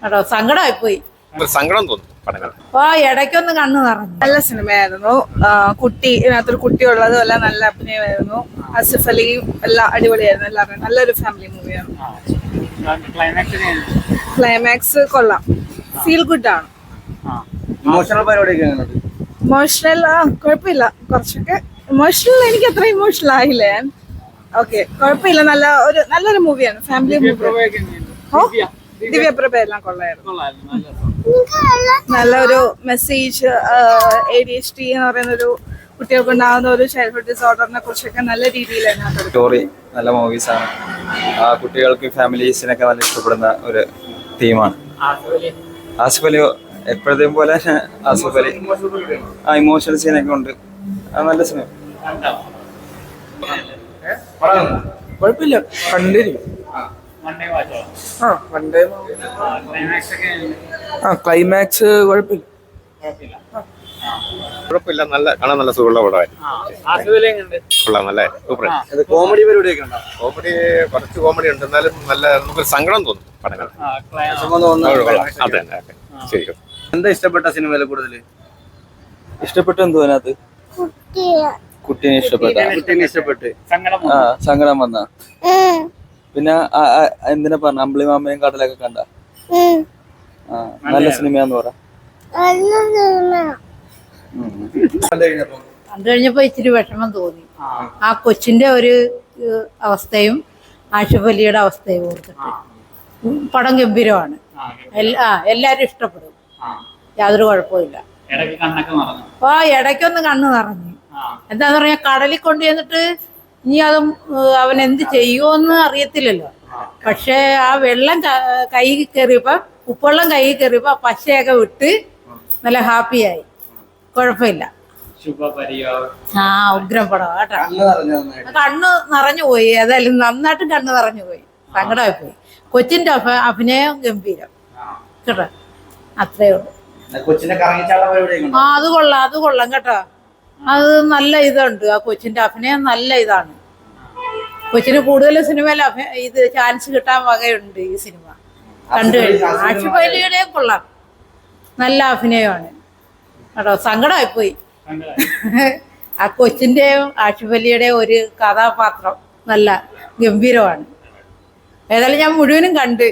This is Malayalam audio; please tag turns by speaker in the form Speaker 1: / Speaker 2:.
Speaker 1: കേട്ടോ. സങ്കടമായിപ്പോയി,
Speaker 2: സങ്കടം തോന്നും പടങ്ങൾ.
Speaker 1: അപ്പൊ ഇടയ്ക്കൊന്ന് കണ്ണു നിറഞ്ഞു.
Speaker 3: നല്ല സിനിമയായിരുന്നു. കുട്ടി ഇതിനകത്തൊരു കുട്ടി ഉള്ളതും എല്ലാം നല്ല അഭിനയമായിരുന്നു. ആസിഫ് അലിയും എല്ലാം അടിപൊളിയായിരുന്നു. എല്ലാവരും നല്ലൊരു ഫാമിലി മൂവിയാണ്. ക്ലൈമാക്സ് കൊള്ളാം, ഫീൽ ഗുഡ് ആണ്.
Speaker 4: ഇമോഷണൽ പരിപാടിയൊക്കെ
Speaker 3: ഇമോഷണൽ കുഴപ്പമില്ല, കുറച്ചൊക്കെ ഇമോഷണൽ. എനിക്ക് അത്ര ഇമോഷണൽ ആയില്ല ഞാൻ. ഓക്കെ, കുഴപ്പമില്ല. നല്ലൊരു മൂവിയാണ്, ഫാമിലി മൂവി. ദിവ്യപ്രഭ എല്ലാം കൊള്ളായിരുന്നു. നല്ലൊരു മെസ്സേജ്. ADHD എന്ന് പറയുന്ന ഒരു കുട്ടികൾക്ക് ഉണ്ടാകുന്ന ഒരു ചൈൽഡ്ഹുഡ് ഡിസോർഡറിനെ കുറിച്ചൊക്കെ നല്ല രീതിയിലാണ്
Speaker 4: സ്റ്റോറി. നല്ല മൂവീസാണ്. കുട്ടികൾക്ക് ഫാമിലീസിനൊക്കെ നല്ല ഇഷ്ടപ്പെടുന്ന ഒരു തീമാണ്. ആസിഫ് അലി എപ്പോഴത്തെയും പോലെ ആസിഫ് അലി ഇമോഷണൽ സീനൊക്കെ ഉണ്ട്. നല്ല സിനിമ.
Speaker 5: കുഴപ്പമില്ല, കണ്ടിരിക്കും. ക്ലൈമാക്സ് കുഴപ്പമില്ല.
Speaker 2: കുഴപ്പമില്ല, നല്ല കാണാൻ നല്ല സുഖമുള്ള പടമായിരുന്നു. കൊള്ളാം, നല്ല സൂപ്പർ.
Speaker 4: കോമഡി പരിപാടിയൊക്കെ ഉണ്ടോ?
Speaker 2: കോമഡി, കുറച്ച് കോമഡി ഉണ്ട്, എന്നാലും നല്ല നമുക്കൊരു സങ്കടം തോന്നും പടങ്ങൾ. അതെ, ശരി.
Speaker 4: എന്താ ഇഷ്ടപ്പെട്ട സിനിമയിൽ കൂടുതൽ
Speaker 5: ഇഷ്ടപ്പെട്ടു? എന്തോ അതിനകത്ത് കുട്ടീനെ ഇഷ്ടപ്പെട്ട് സങ്കടം വന്ന. പിന്നെ എന്തിനാ പറഞ്ഞ അമ്പിളി മാമയും കടലൊക്കെ കണ്ട? നല്ല സിനിമയാന്ന് പറ.
Speaker 1: കണ്ടു കഴിഞ്ഞപ്പോ ഇച്ചിരി വിഷമം തോന്നി. ആ കൊച്ചിന്റെ ഒരു അവസ്ഥയും ആഷിഫ് അലിയുടെ അവസ്ഥയും ഓർത്തിട്ട് പടം ഗംഭീരമാണ്. എല്ലാരും ഇഷ്ടപ്പെടും, യാതൊരു കുഴപ്പമില്ല. അപ്പൊ ഇടയ്ക്കൊന്ന് കണ്ണു നിറഞ്ഞു. എന്താന്ന് പറഞ്ഞാ കടലിൽ കൊണ്ടു ചെന്നിട്ട് ഇനി അതും അവൻ എന്ത് ചെയ്യുമോന്ന് അറിയത്തില്ലല്ലോ. പക്ഷെ ആ വെള്ളം കൈ കയറിയപ്പോ, ഉപ്പുവെള്ളം കൈ കയറിയപ്പോ പശയൊക്കെ വിട്ട് നല്ല ഹാപ്പിയായി. കുഴപ്പമില്ല. ഉഗ്രം പടം കേട്ടോ. കണ്ണ് നിറഞ്ഞു പോയി. ഏതായാലും നന്നായിട്ട് കണ്ണ് നിറഞ്ഞു പോയി. സങ്കടമായി പോയി. കൊച്ചിന്റെ അഭിനയം ഗംഭീരം കേട്ടോ. അത്രേ ഉള്ളൂ. അത് കൊള്ളാം കേട്ടോ. അത് നല്ല ഇതുണ്ട്. ആ കൊച്ചിന്റെ അഭിനയം നല്ല ഇതാണ്. കൊച്ചിന് കൂടുതൽ സിനിമയിൽ ഇത് ചാൻസ് കിട്ടാൻ വകയുണ്ട്. ഈ സിനിമ കണ്ടു കഴിഞ്ഞു. ആഷിഫ് അലിയുടെ കൊള്ളാം, നല്ല അഭിനയമാണ് കേട്ടോ. സങ്കടമായിപ്പോയി. ആ കൊച്ചിന്റെയും ആഷിഫ് അലിയുടെയും ഒരു കഥാപാത്രം നല്ല ഗംഭീരമാണ്. ഏതായാലും ഞാൻ മുഴുവനും കണ്ട്.